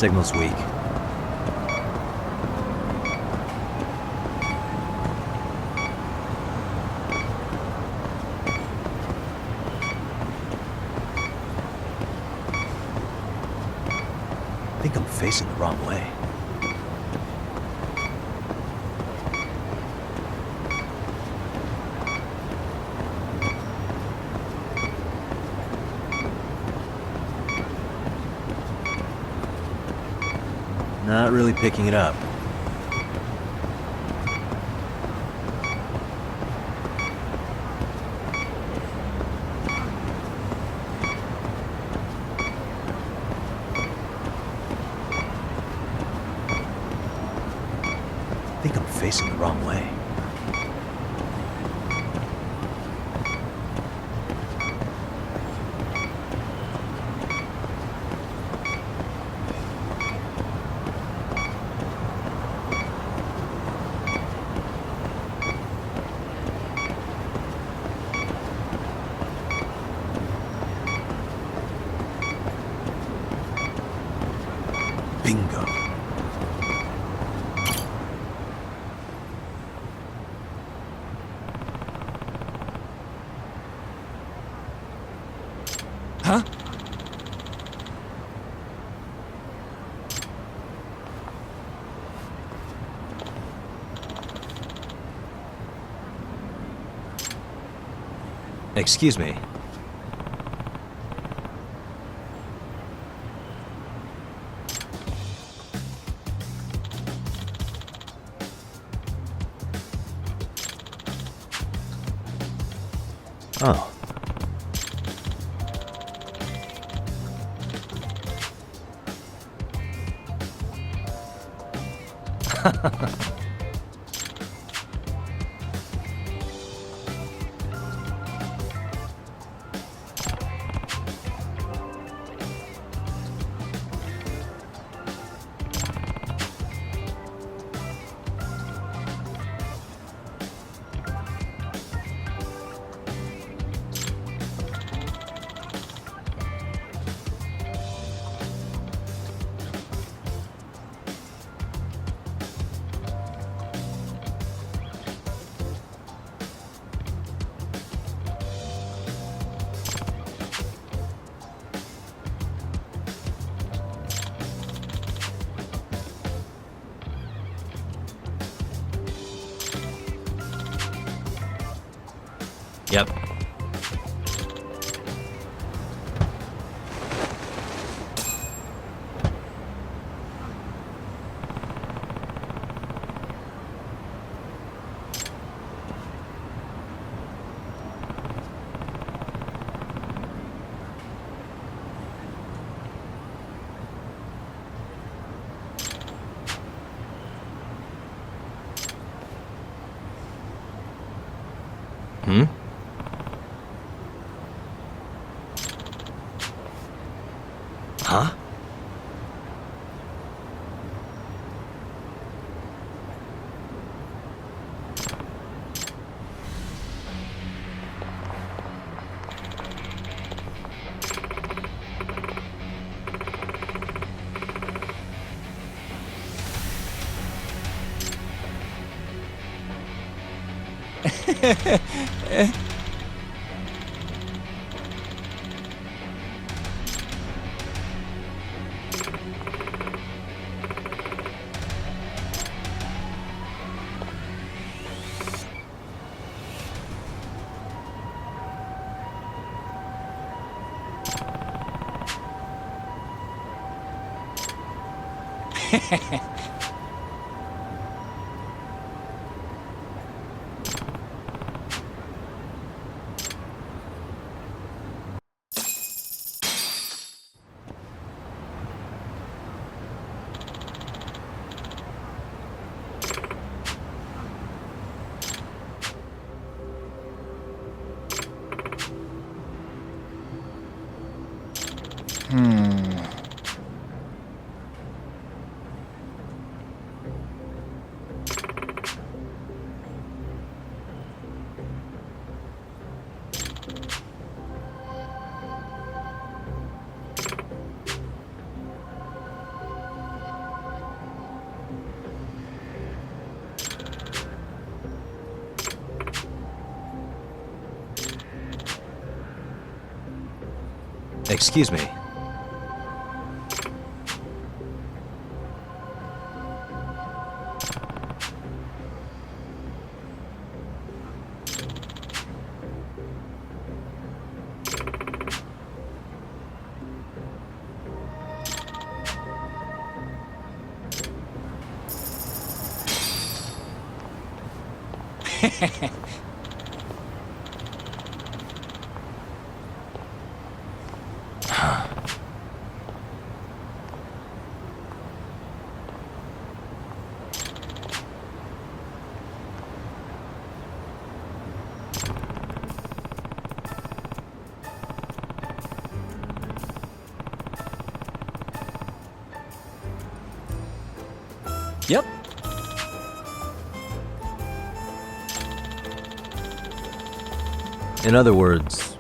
Signal's weak. I think I'm facing the wrong way. Not really picking it up. I think I'm facing the wrong way. Bingo. Huh? Excuse me. Oh. Yep. Hmm? Huh? Excuse me. Yep. In other words...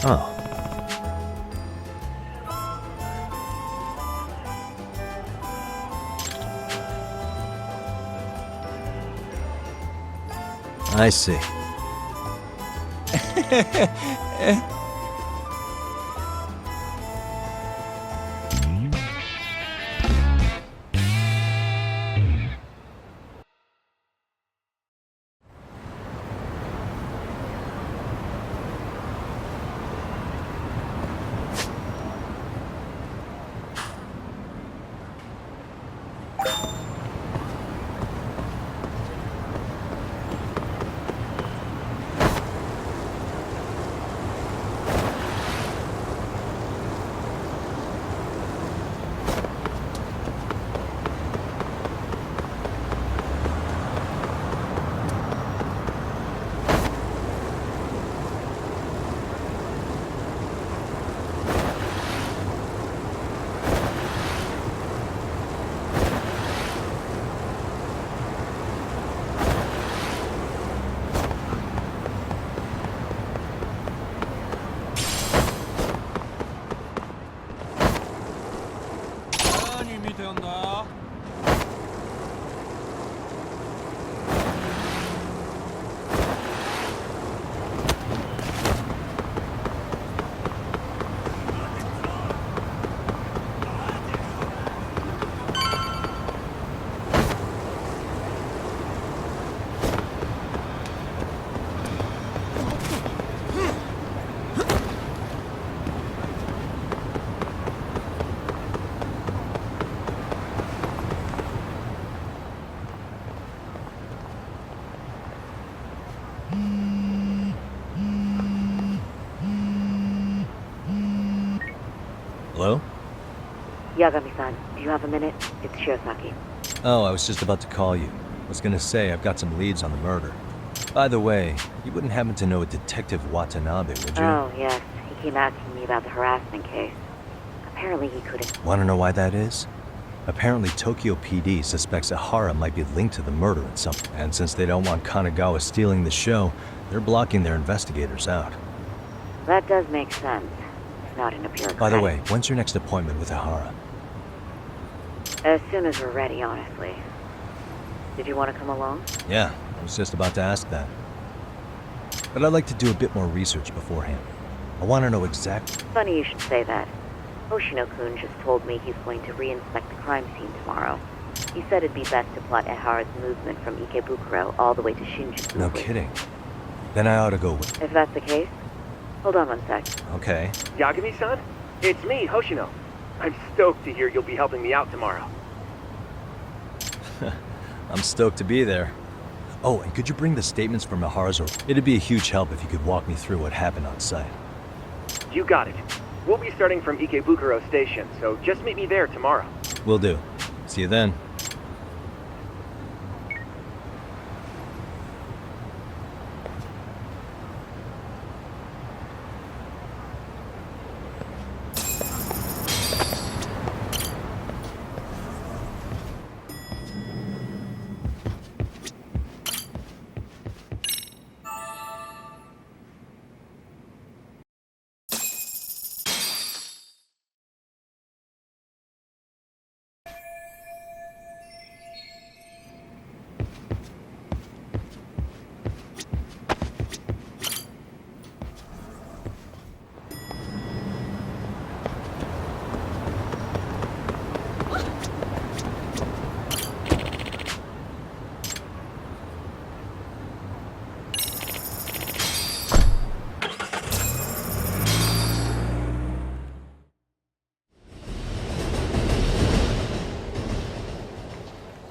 Oh. I see. Hello? Yagami-san, do you have a minute? It's Shirosaki. Oh, I was just about to call you. I was gonna say I've got some leads on the murder. By the way, you wouldn't happen to know a Detective Watanabe, would you? Oh, yes. He came asking me about the harassment case. Apparently he couldn't... Want to know why that is? Apparently Tokyo PD suspects Ahara might be linked to the murder in some... And since they don't want Kanagawa stealing the show, they're blocking their investigators out. That does make sense. It's not in a bureaucratic... By the way, when's your next appointment with Ahara? As soon as we're ready, honestly. Did you want to come along? Yeah, I was just about to ask that. But I'd like to do a bit more research beforehand. I want to know exactly... Funny you should say that. Hoshino-kun just told me he's going to re-inspect the crime scene tomorrow. He said it'd be best to plot Ahara's movement from Ikebukuro all the way to Shinjuku. No kidding. Then I ought to go with... If that's the case, hold on one sec. Okay. Yagami-san? It's me, Hoshino. I'm stoked to hear you'll be helping me out tomorrow. I'm stoked to be there. Oh, and could you bring the statements from Ahara's or... It'd be a huge help if you could walk me through what happened on site. You got it. We'll be starting from Ikebukuro Station, so just meet me there tomorrow. Will do. See you then.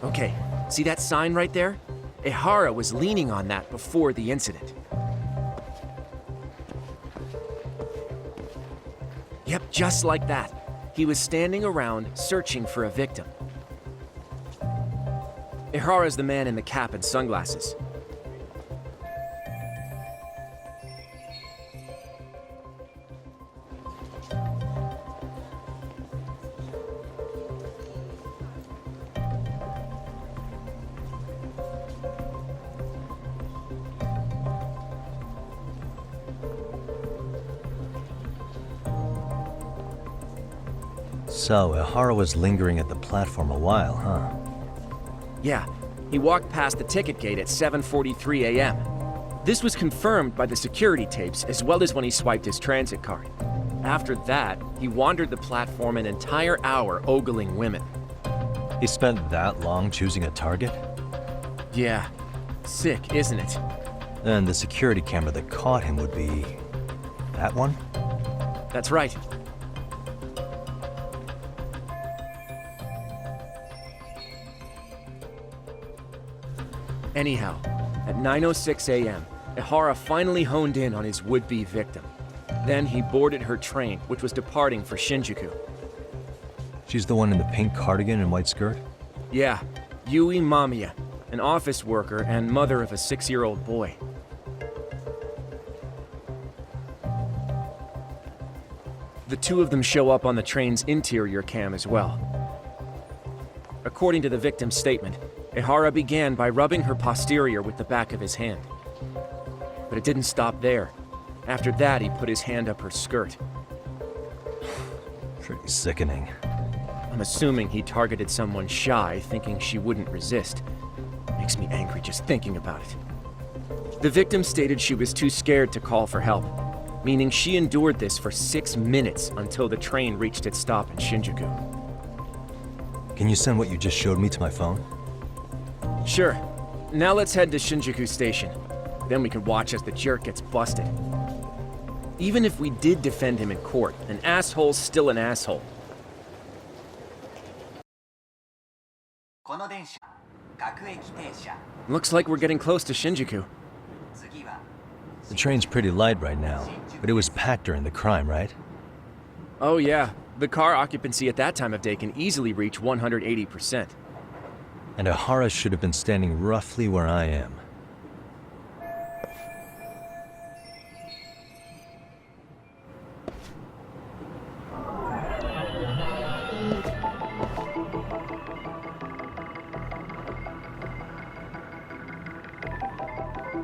Okay, see that sign right there? Ehara was leaning on that before the incident. Yep, just like that. He was standing around searching for a victim. Ehara's the man in the cap and sunglasses. So, Ihara was lingering at the platform a while, huh? Yeah, he walked past the ticket gate at 7:43 a.m. This was confirmed by the security tapes as well as when he swiped his transit card. After that, he wandered the platform an entire hour ogling women. He spent that long choosing a target? Yeah, sick, isn't it? And the security camera that caught him would be... that one? That's right. Anyhow, at 9:06 a.m., Ehara finally honed in on his would-be victim. Then he boarded her train, which was departing for Shinjuku. She's the one in the pink cardigan and white skirt? Yeah, Yui Mamiya, an office worker and mother of a 6-year-old boy. The two of them show up on the train's interior cam as well. According to the victim's statement, Ehara began by rubbing her posterior with the back of his hand. But it didn't stop there. After that, he put his hand up her skirt. Pretty sickening. I'm assuming he targeted someone shy, thinking she wouldn't resist. Makes me angry just thinking about it. The victim stated she was too scared to call for help, meaning she endured this for 6 minutes until the train reached its stop in Shinjuku. Can you send what you just showed me to my phone? Sure. Now let's head to Shinjuku Station. Then we can watch as the jerk gets busted. Even if we did defend him in court, an asshole's still an asshole. Looks like we're getting close to Shinjuku. The train's pretty light right now, but it was packed during the crime, right? Oh yeah, the car occupancy at that time of day can easily reach 180%. And Ihara should have been standing roughly where I am.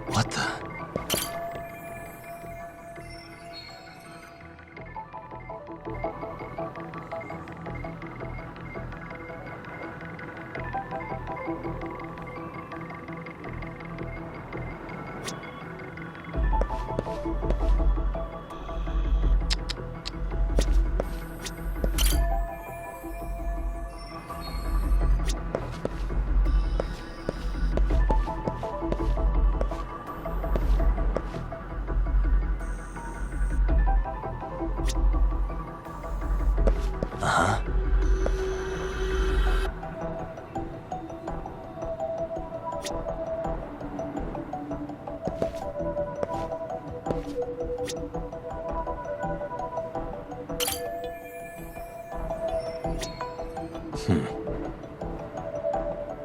What the?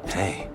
Hey.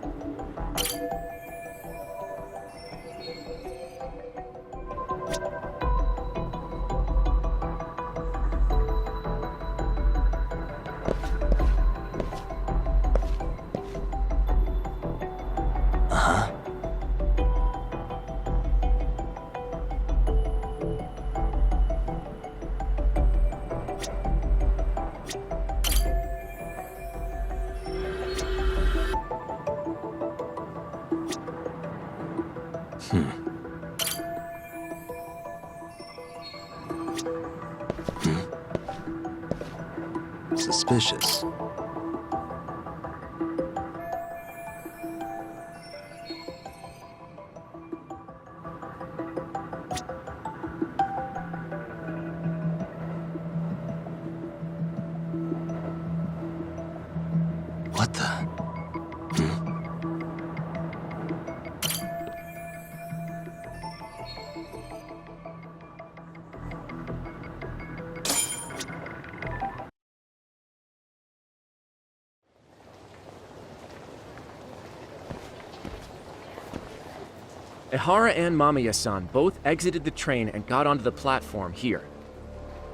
Suspicious. What the? Ihara and Mamiya-san both exited the train and got onto the platform here.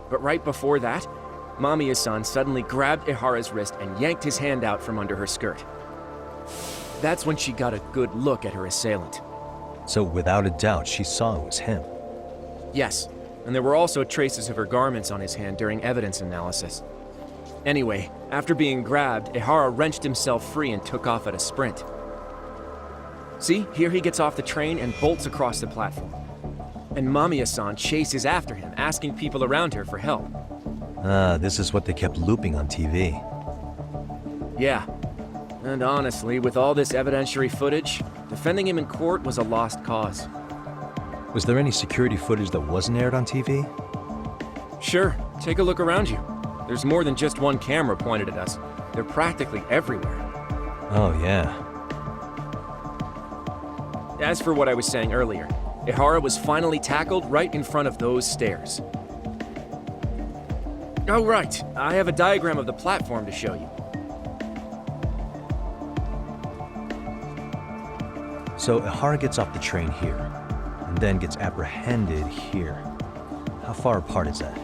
But right before that, Mamiya-san suddenly grabbed Ihara's wrist and yanked his hand out from under her skirt. That's when she got a good look at her assailant. So without a doubt, she saw it was him. Yes, and there were also traces of her garments on his hand during evidence analysis. Anyway, after being grabbed, Ihara wrenched himself free and took off at a sprint. See, here he gets off the train and bolts across the platform. And Mamiya-san chases after him, asking people around her for help. Ah, this is what they kept looping on TV. Yeah. And honestly, with all this evidentiary footage, defending him in court was a lost cause. Was there any security footage that wasn't aired on TV? Sure, take a look around you. There's more than just one camera pointed at us. They're practically everywhere. Oh, yeah. As for what I was saying earlier, Ihara was finally tackled right in front of those stairs. Oh, right. I have a diagram of the platform to show you. So Ihara gets off the train here, and then gets apprehended here. How far apart is that?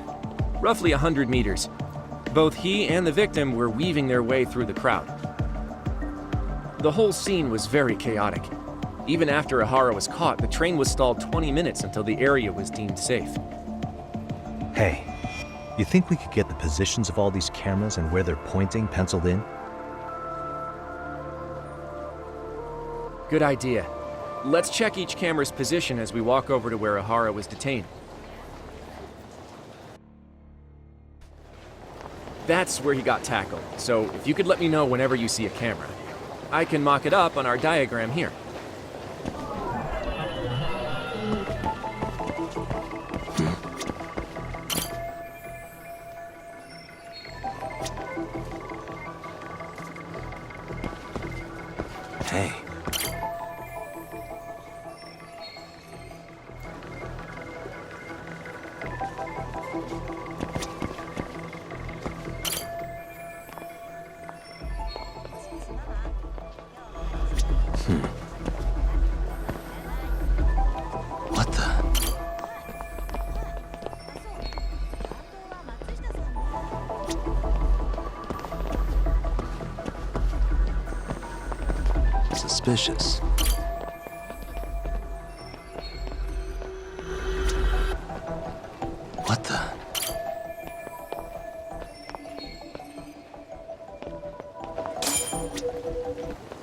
Roughly 100 meters. Both he and the victim were weaving their way through the crowd. The whole scene was very chaotic. Even after Ihara was caught, the train was stalled 20 minutes until the area was deemed safe. Hey, you think we could get the positions of all these cameras and where they're pointing penciled in? Good idea. Let's check each camera's position as we walk over to where Ihara was detained. That's where he got tackled, so if you could let me know whenever you see a camera. I can mock it up on our diagram here. Hey. What the? Suspicious. What the?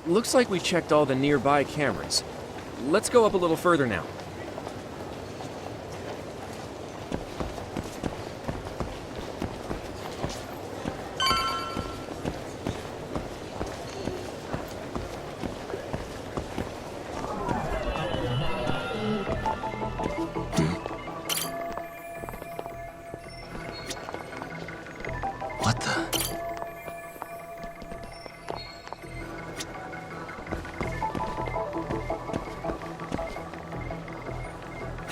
Looks like we checked all the nearby cameras. Let's go up a little further now. What the?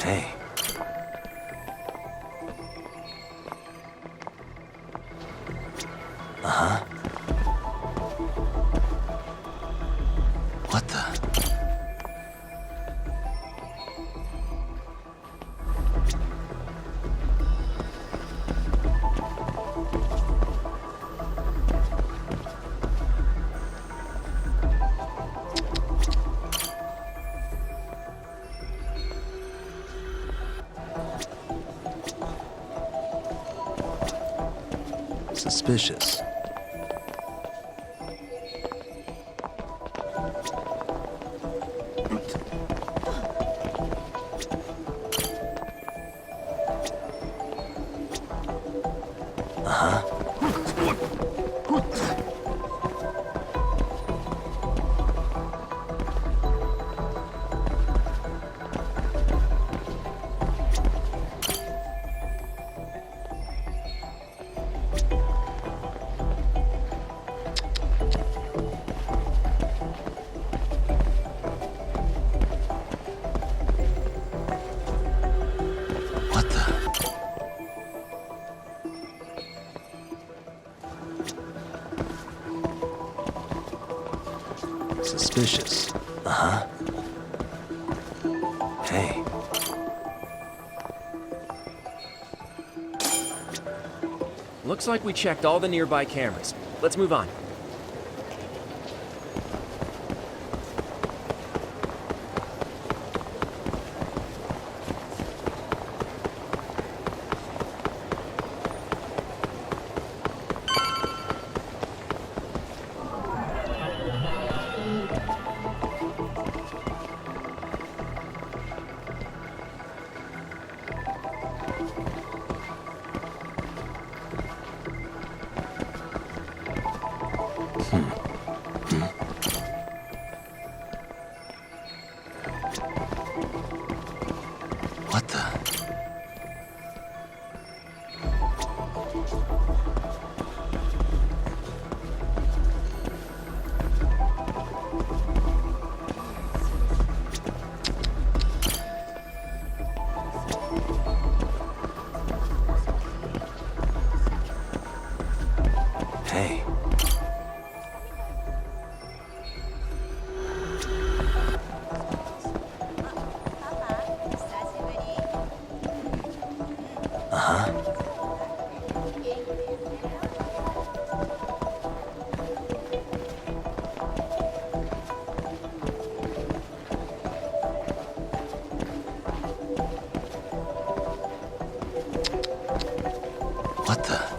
Hey. Uh-huh. What the? Suspicious. What the? Suspicious. Uh-huh. Looks like we checked all the nearby cameras. Let's move on. What the? Hey. What the?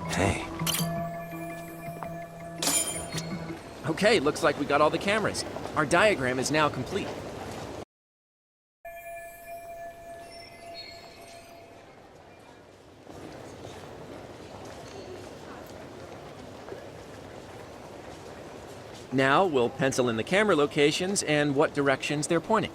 Hey. Okay, looks like we got all the cameras. Our diagram is now complete. Now we'll pencil in the camera locations and what directions they're pointing.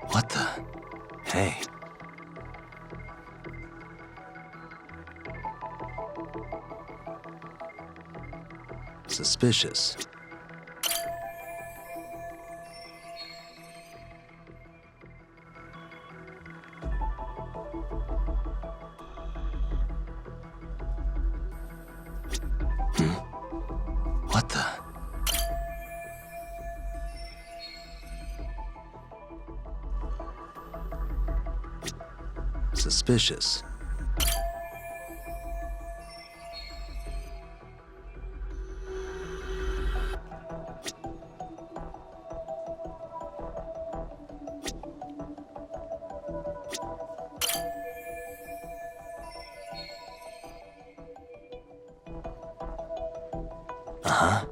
What the? Hey. Suspicious. What the? Suspicious. Uh-huh.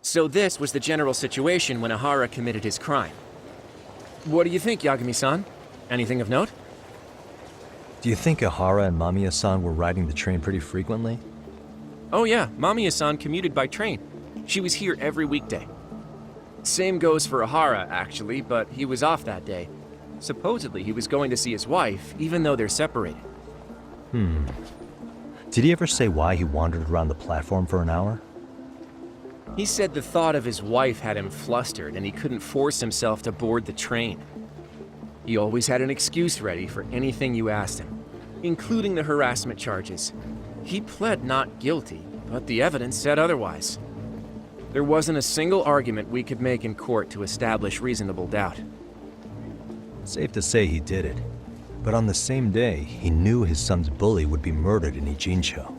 So this was the general situation when Ahara committed his crime. What do you think, Yagami-san? Anything of note? Do you think Ahara and Mamiya-san were riding the train pretty frequently? Oh yeah, Mamiya-san commuted by train. She was here every weekday. Same goes for Ahara, actually, but he was off that day. Supposedly he was going to see his wife, even though they're separated. Did he ever say why he wandered around the platform for an hour? He said the thought of his wife had him flustered and he couldn't force himself to board the train. He always had an excuse ready for anything you asked him, including the harassment charges. He pled not guilty, but the evidence said otherwise. There wasn't a single argument we could make in court to establish reasonable doubt. Safe to say he did it. But on the same day, he knew his son's bully would be murdered in Ijincho.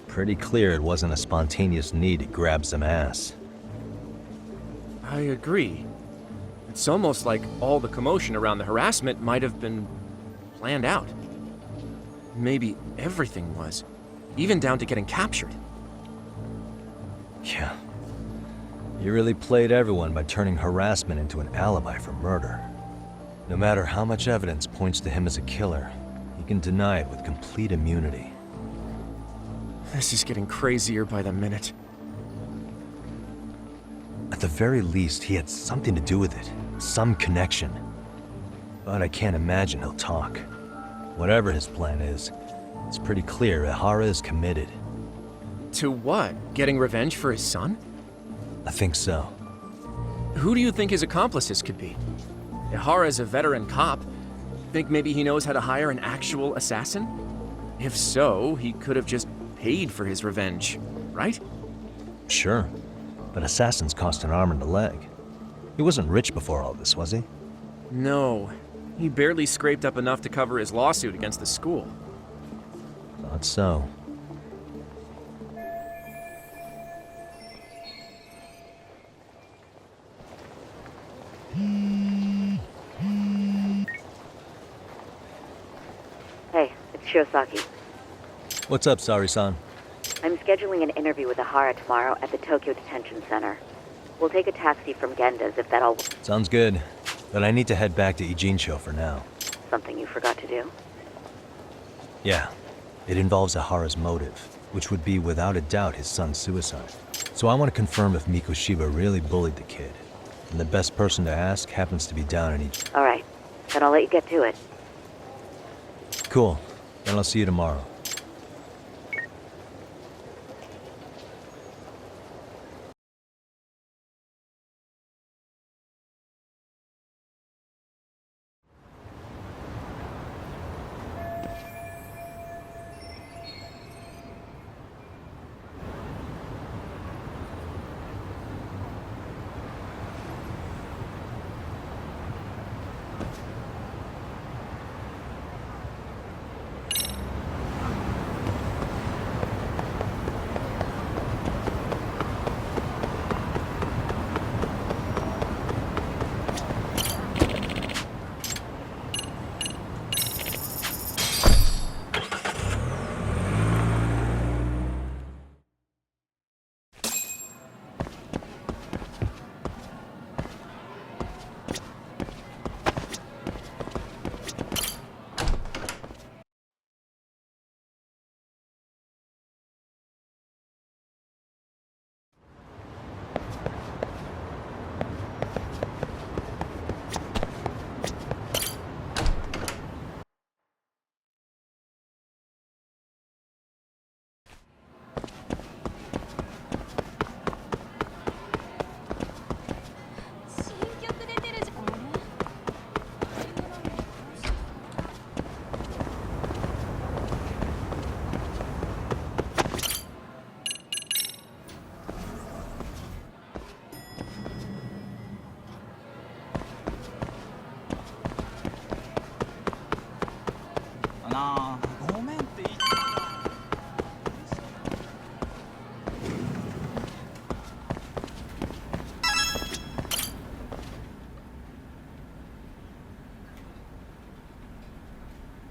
Pretty clear it wasn't a spontaneous need to grab some ass. I agree. It's almost like all the commotion around the harassment might have been planned out. Maybe everything was, even down to getting captured. Yeah. You really played everyone by turning harassment into an alibi for murder. No matter how much evidence points to him as a killer, he can deny it with complete immunity. This is getting crazier by the minute. At the very least, he had something to do with it. Some connection. But I can't imagine he'll talk. Whatever his plan is, it's pretty clear Ihara is committed. To what? Getting revenge for his son? I think so. Who do you think his accomplices could be? Ihara's a veteran cop. Think maybe he knows how to hire an actual assassin? If so, he could have just paid for his revenge, right? Sure. But assassins cost an arm and a leg. He wasn't rich before all this, was he? No. He barely scraped up enough to cover his lawsuit against the school. Thought so. Hey, it's Shiosaki. What's up, Sari-san? I'm scheduling an interview with Ihara tomorrow at the Tokyo Detention Center. We'll take a taxi from Genda's if that'll... Sounds good. But I need to head back to Ijincho for now. Something you forgot to do? Yeah. It involves Ihara's motive, which would be without a doubt his son's suicide. So I want to confirm if Mikoshiba really bullied the kid. And the best person to ask happens to be down in Ijincho. All right. Then I'll let you get to it. Cool. Then I'll see you tomorrow.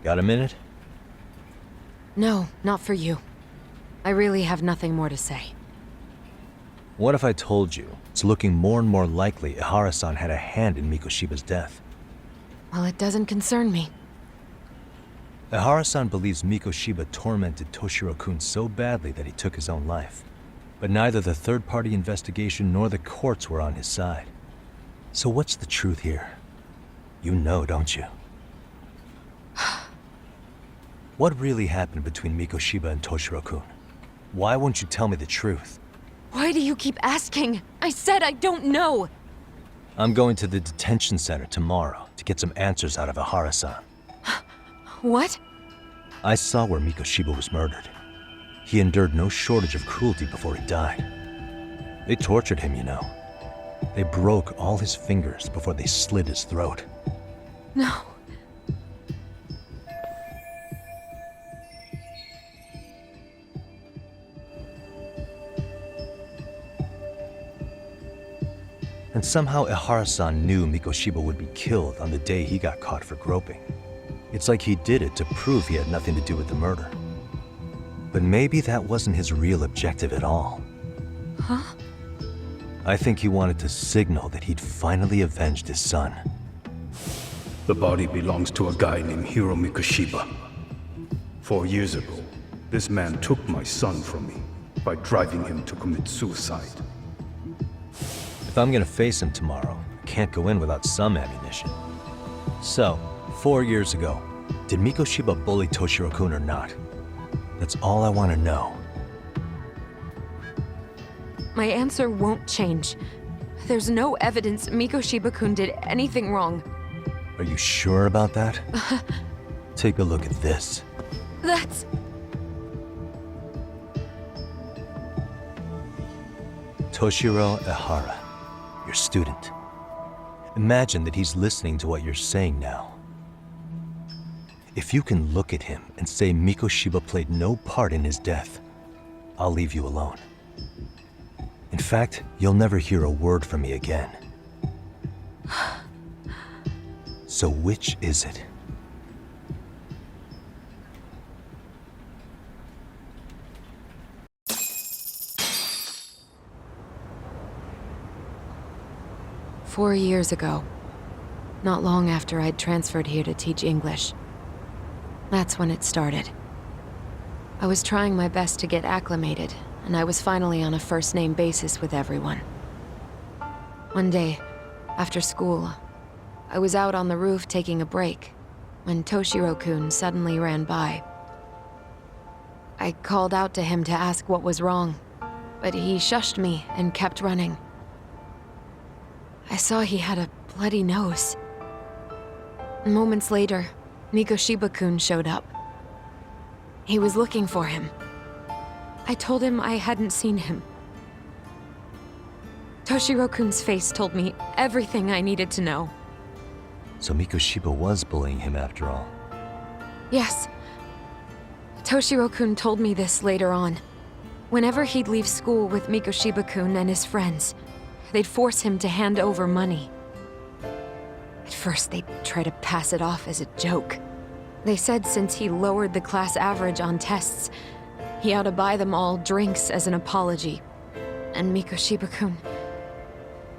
Got a minute? No, not for you. I really have nothing more to say. What if I told you it's looking more and more likely Ihara-san had a hand in Mikoshiba's death? Well, it doesn't concern me. Ihara-san believes Mikoshiba tormented Toshiro-kun so badly that he took his own life. But neither the third-party investigation nor the courts were on his side. So what's the truth here? You know, don't you? What really happened between Mikoshiba and Toshiro-kun? Why won't you tell me the truth? Why do you keep asking? I said I don't know! I'm going to the detention center tomorrow to get some answers out of Ihara-san. What? I saw where Mikoshiba was murdered. He endured no shortage of cruelty before he died. They tortured him, you know. They broke all his fingers before they slit his throat. No. And somehow Ihara-san knew Mikoshiba would be killed on the day he got caught for groping. It's like he did it to prove he had nothing to do with the murder. But maybe that wasn't his real objective at all. Huh? I think he wanted to signal that he'd finally avenged his son. The body belongs to a guy named Hiro Mikoshiba. 4 years ago, this man took my son from me by driving him to commit suicide. If I'm gonna face him tomorrow, I can't go in without some ammunition. So, 4 years ago, did Mikoshiba bully Toshiro-kun or not? That's all I want to know. My answer won't change. There's no evidence Mikoshiba-kun did anything wrong. Are you sure about that? Take a look at this. That's... Toshiro Ihara, your student. Imagine that he's listening to what you're saying now. If you can look at him and say Mikoshiba played no part in his death, I'll leave you alone. In fact, you'll never hear a word from me again. So which is it? "4 years ago, not long after I'd transferred here to teach English. That's when it started. I was trying my best to get acclimated, and I was finally on a first-name basis with everyone. One day, after school, I was out on the roof taking a break, when Toshiro-kun suddenly ran by. I called out to him to ask what was wrong, but he shushed me and kept running. I saw he had a bloody nose. Moments later, Mikoshiba-kun showed up. He was looking for him. I told him I hadn't seen him. Toshiro-kun's face told me everything I needed to know. So Mikoshiba was bullying him after all. Yes. Toshiro-kun told me this later on. Whenever he'd leave school with Mikoshiba-kun and his friends, they'd force him to hand over money. At first, they'd try to pass it off as a joke. They said since he lowered the class average on tests, he ought to buy them all drinks as an apology. And Mikoshiba-kun,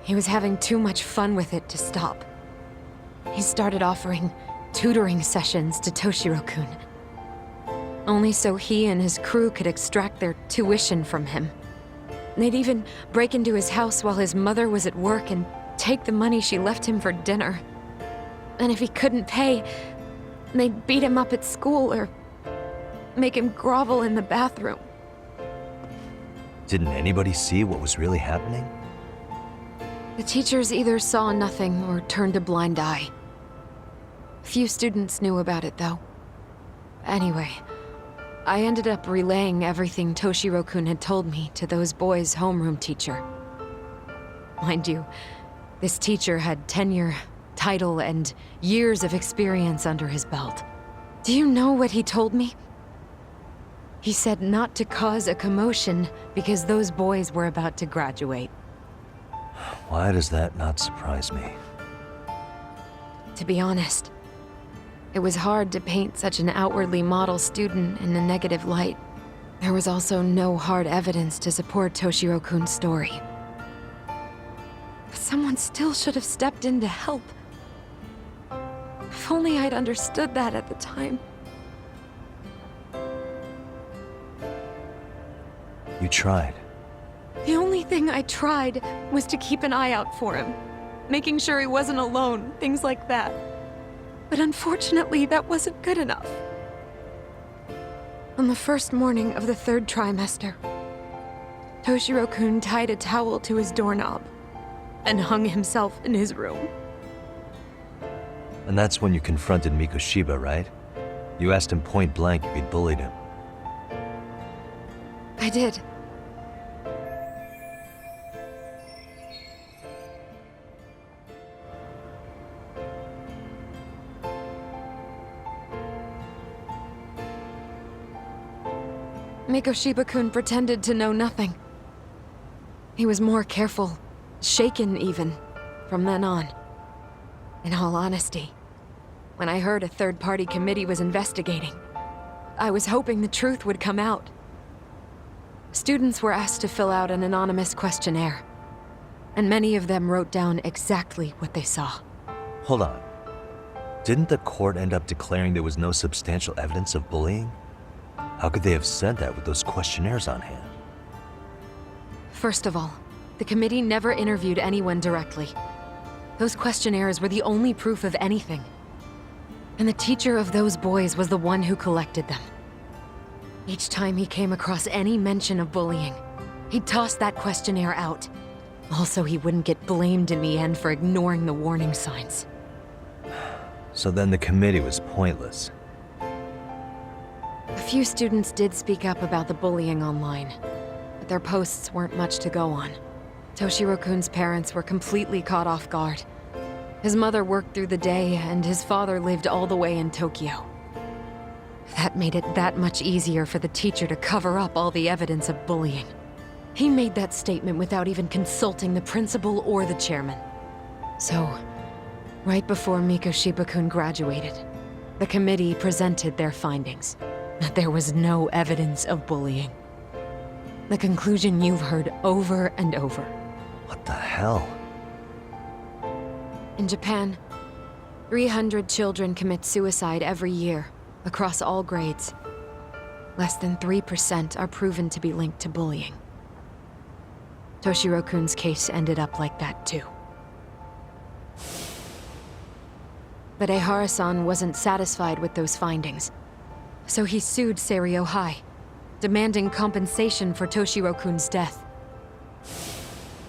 he was having too much fun with it to stop. He started offering tutoring sessions to Toshiro-kun, only so he and his crew could extract their tuition from him. They'd even break into his house while his mother was at work and take the money she left him for dinner. And if he couldn't pay, they'd beat him up at school or make him grovel in the bathroom. Didn't anybody see what was really happening? The teachers either saw nothing or turned a blind eye. Few students knew about it, though. Anyway, I ended up relaying everything Toshiro-kun had told me to those boys' homeroom teacher. Mind you, this teacher had tenure, title, and years of experience under his belt. Do you know what he told me? He said not to cause a commotion because those boys were about to graduate. Why does that not surprise me? To be honest, it was hard to paint such an outwardly model student in a negative light. There was also no hard evidence to support Toshiro-kun's story. But someone still should have stepped in to help. If only I'd understood that at the time. You tried. The only thing I tried was to keep an eye out for him, making sure he wasn't alone, things like that. But unfortunately, that wasn't good enough. On the first morning of the 3rd trimester, Toshiro-kun tied a towel to his doorknob. and hung himself in his room. And that's when you confronted Mikoshiba, right? You asked him point blank if he'd bullied him. I did. Mikoshiba-kun pretended to know nothing. He was more careful, shaken even, from then on. In all honesty, when I heard a third-party committee was investigating, I was hoping the truth would come out. Students were asked to fill out an anonymous questionnaire, and many of them wrote down exactly what they saw. Hold on. Didn't the court end up declaring there was no substantial evidence of bullying? How could they have said that with those questionnaires on hand? First of all, the committee never interviewed anyone directly. Those questionnaires were the only proof of anything. And the teacher of those boys was the one who collected them. Each time he came across any mention of bullying, he'd toss that questionnaire out. Also, he wouldn't get blamed in the end for ignoring the warning signs. So then the committee was pointless. A few students did speak up about the bullying online, but their posts weren't much to go on. Toshiro-kun's parents were completely caught off guard. His mother worked through the day, and his father lived all the way in Tokyo. That made it that much easier for the teacher to cover up all the evidence of bullying. He made that statement without even consulting the principal or the chairman. So, right before Mikoshiba-kun graduated, the committee presented their findings, that there was no evidence of bullying. The conclusion you've heard over and over. What the hell? In Japan, 300 children commit suicide every year, across all grades. Less than 3% are proven to be linked to bullying. Toshiro-kun's case ended up like that too. But Ehara-san wasn't satisfied with those findings, so he sued Seiryo High, demanding compensation for Toshiro-kun's death.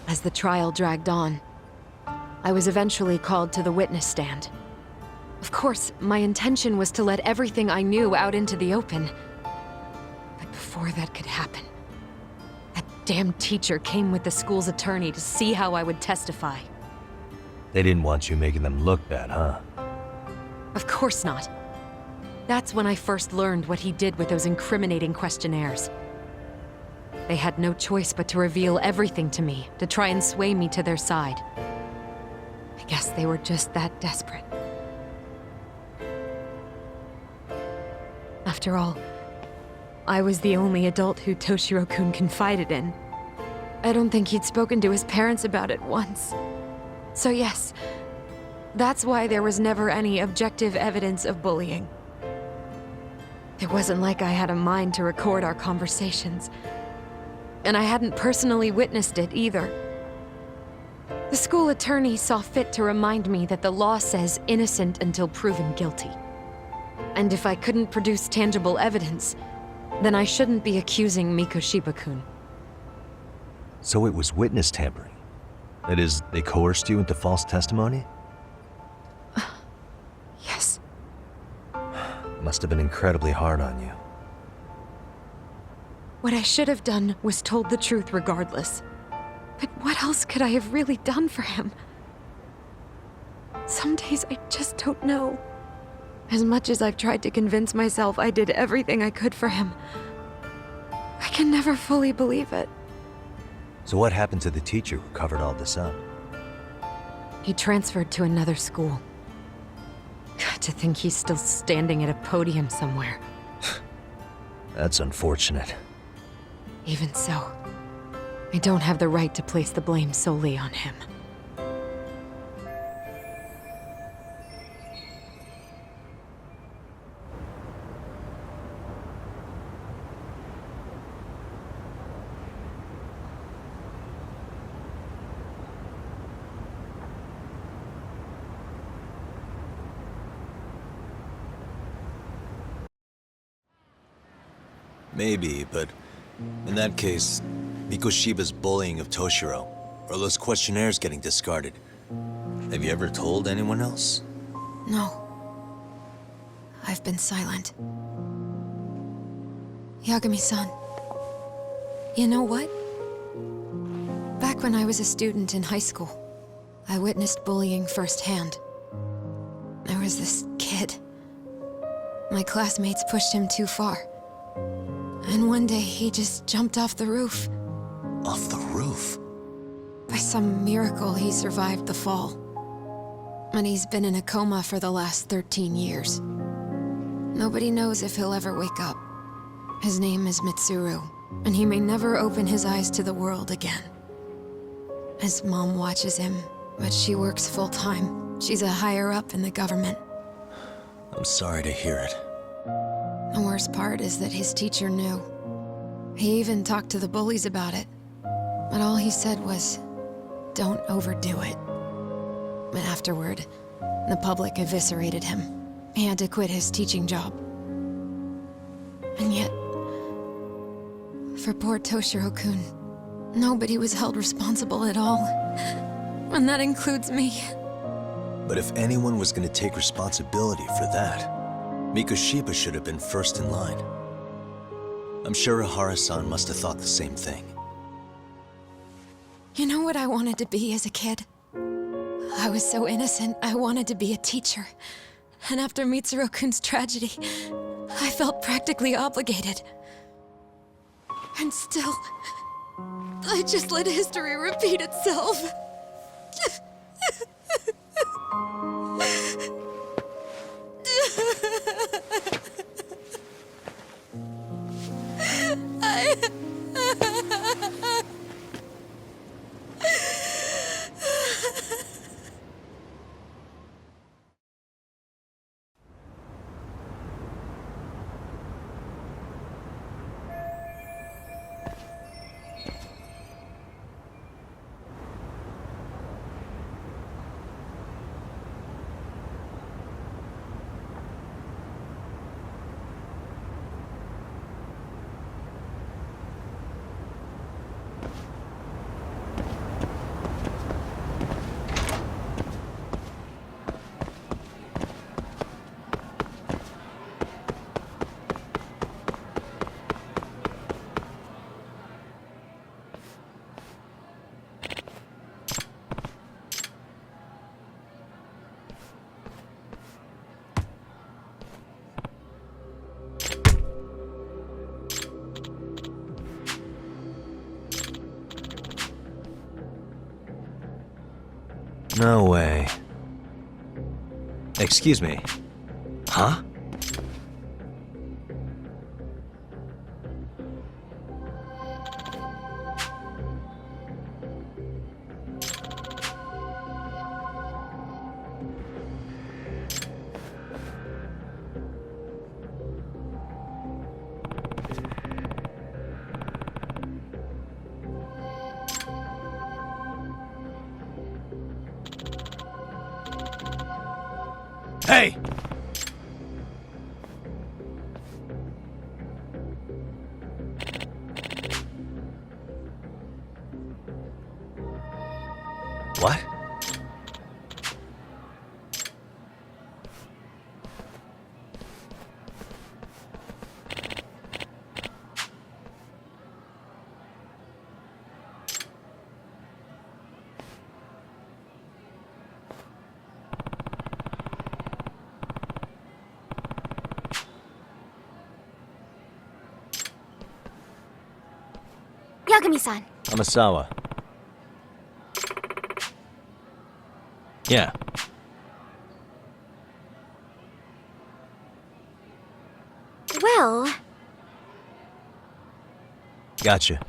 As the trial dragged on, I was eventually called to the witness stand. Of course, my intention was to let everything I knew out into the open. But before that could happen, that damn teacher came with the school's attorney to see how I would testify. They didn't want you making them look bad, huh? Of course not. That's when I first learned what he did with those incriminating questionnaires. They had no choice but to reveal everything to me, to try and sway me to their side. I guess they were just that desperate. After all, I was the only adult who Toshiro-kun confided in. I don't think he'd spoken to his parents about it once. So yes, that's why there was never any objective evidence of bullying. It wasn't like I had a mind to record our conversations. And I hadn't personally witnessed it either. The school attorney saw fit to remind me that the law says innocent until proven guilty. And if I couldn't produce tangible evidence, then I shouldn't be accusing Mikoshiba-kun. So it was witness tampering? That is, they coerced you into false testimony? Yes. Must have been incredibly hard on you. What I should have done was told the truth regardless. But what else could I have really done for him? Some days I just don't know. As much as I've tried to convince myself I did everything I could for him, I can never fully believe it. So what happened to the teacher who covered all this up? He transferred to another school. To think he's still standing at a podium somewhere. That's unfortunate. Even so, I don't have the right to place the blame solely on him. Maybe, but in that case, Mikoshiba's bullying of Toshiro, Or are those questionnaires getting discarded? Have you ever told anyone else? No. I've been silent. Yagami-san. You know what? Back when I was a student in high school, I witnessed bullying firsthand. There was this kid. My classmates pushed him too far. And one day he just jumped off the roof. Off the roof? By some miracle, he survived the fall. And he's been in a coma for the last 13 years. Nobody knows if he'll ever wake up. His name is Mitsuru, and he may never open his eyes to the world again. His mom watches him, but she works full-time. She's a higher-up in the government. I'm sorry to hear it. The worst part is that his teacher knew. He even talked to the bullies about it. But all he said was, don't overdo it. But afterward, the public eviscerated him. He had to quit his teaching job. And yet, for poor Toshiro-kun, nobody was held responsible at all. And that includes me. But if anyone was going to take responsibility for that, Mikoshiba should have been first in line. I'm sure Ihara-san must have thought the same thing. You know what I wanted to be as a kid? I was so innocent, I wanted to be a teacher. And after Mitsuru-kun's tragedy, I felt practically obligated. And still, I just let history repeat itself. No way. Excuse me. Huh? Hey! What? Yagami-san. Amasawa. Yeah. Well... Gotcha.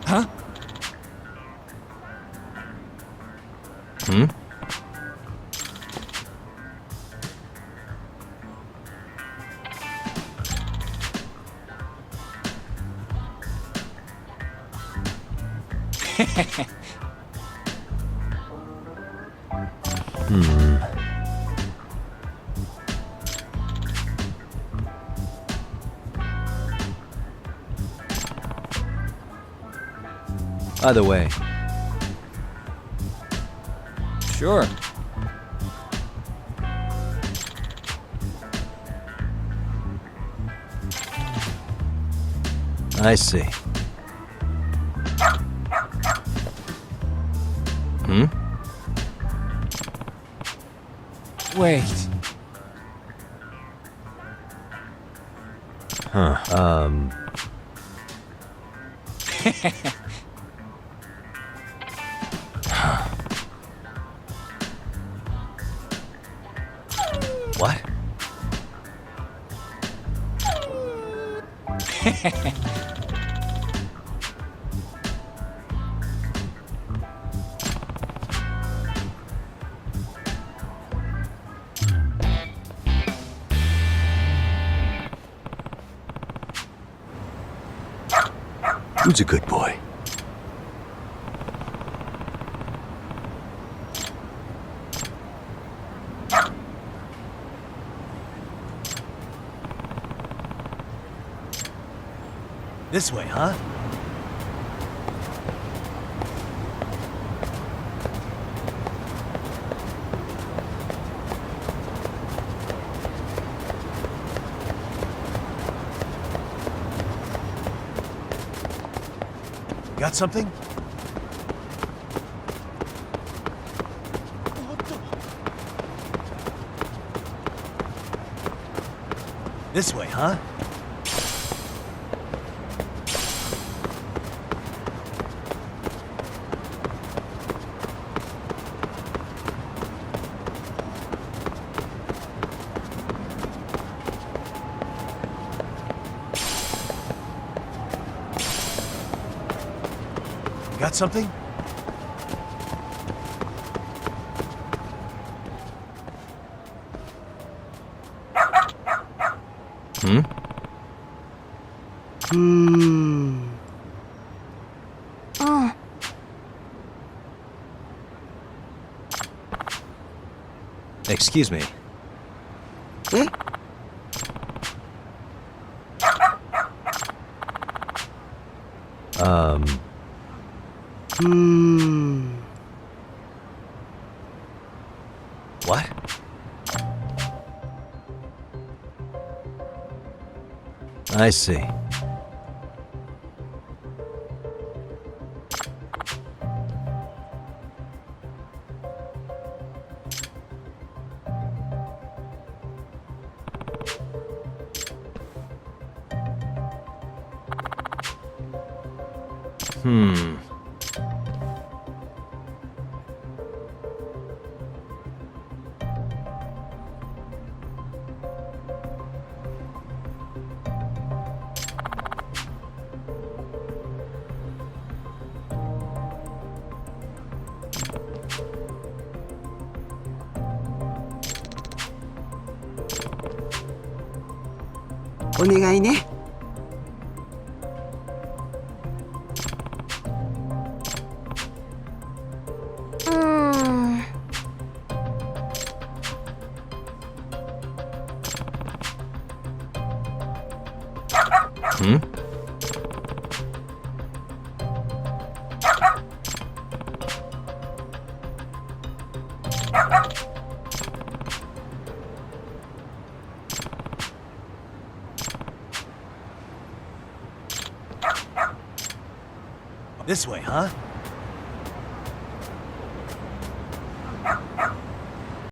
Huh? Hmm? Either way, Sure. I see. Hmm? Wait. Huh. What? Who's a good boy? This way, huh? Got something? This way, huh? Got something? Hmm? Excuse me. What? I see. Hmm? This way, huh?